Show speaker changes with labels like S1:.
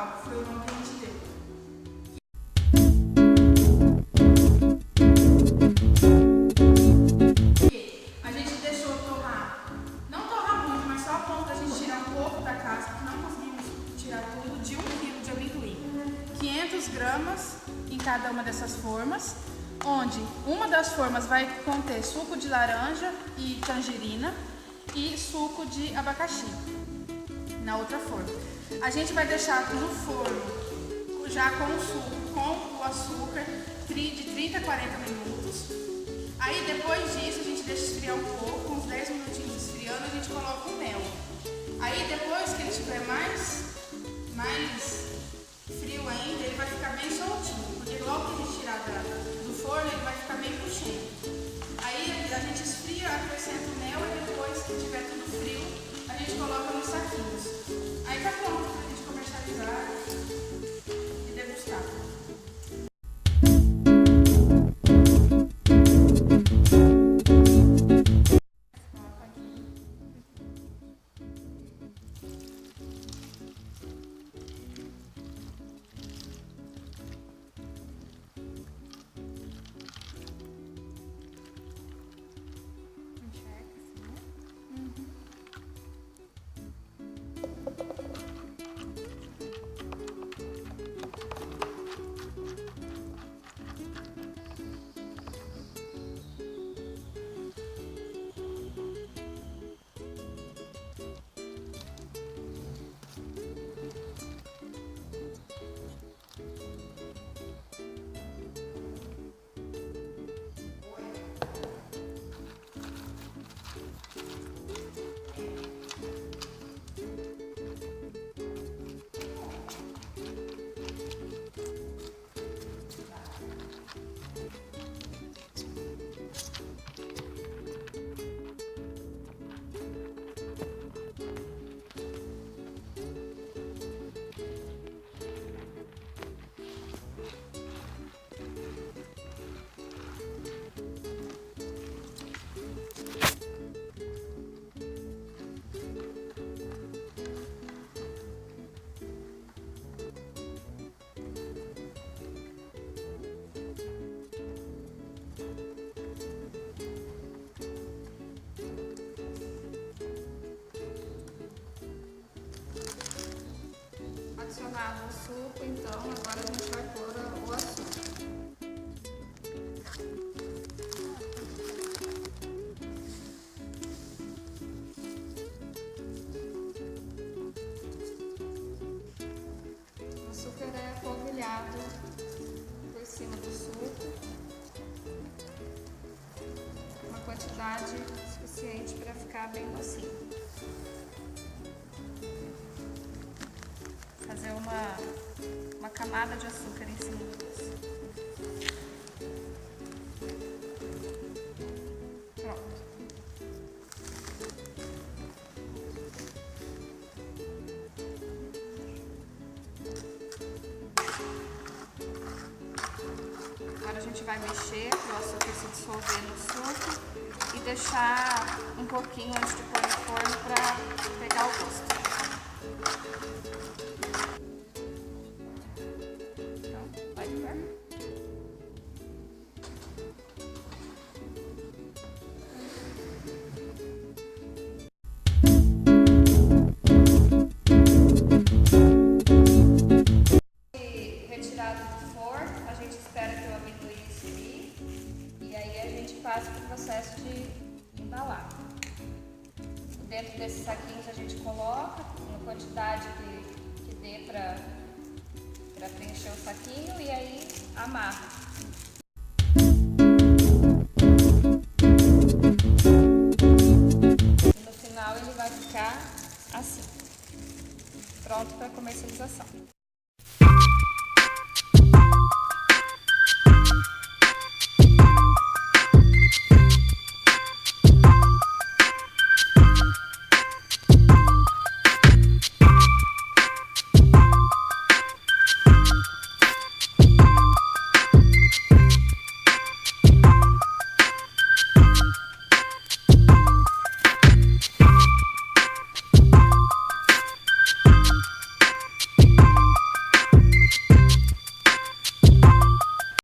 S1: Val, foi o nome que a gente deu. A gente deixou torrar, não torrar muito, mas só a ponto da gente tirar um pouco da casca, que não conseguimos tirar tudo, de 1 kg de amendoim. 500 gramas em cada uma dessas formas, onde uma das formas vai conter suco de laranja e tangerina e suco de abacaxi. Na outra forma, a gente vai deixar no forno já com o suco, com o açúcar, de 30 a 40 minutos. Aí depois disso a gente deixa esfriar um pouco, uns 10 minutinhos esfriando, a gente coloca o mel. Aí depois que ele estiver mais frio ainda, ele vai ficar bem soltinho, porque logo que a gente tirar do forno ele vai ficar bem puxento. Aí a gente esfria, acrescenta o mel e depois que tiver tudo frio, a gente coloca nos saquinhos. Aí tá pronto pra gente comercializar e degustar. Adicionado o suco, então agora a gente vai pôr o açúcar. O açúcar é polvilhado por cima do suco, uma quantidade suficiente para ficar bem docinho. Fazer uma camada de açúcar em cima do doce. Pronto. Agora a gente vai mexer para o açúcar se dissolver no suco e deixar um pouquinho antes de pôr no forno para pegar o gosto. Retirado do forno, a gente espera que o amendoim esfrie e aí a gente passa para o processo de embalar. Dentro desses saquinhos a gente coloca uma quantidade que dê para preencher o saquinho e aí amarra. E no final ele vai ficar assim, pronto para comercialização.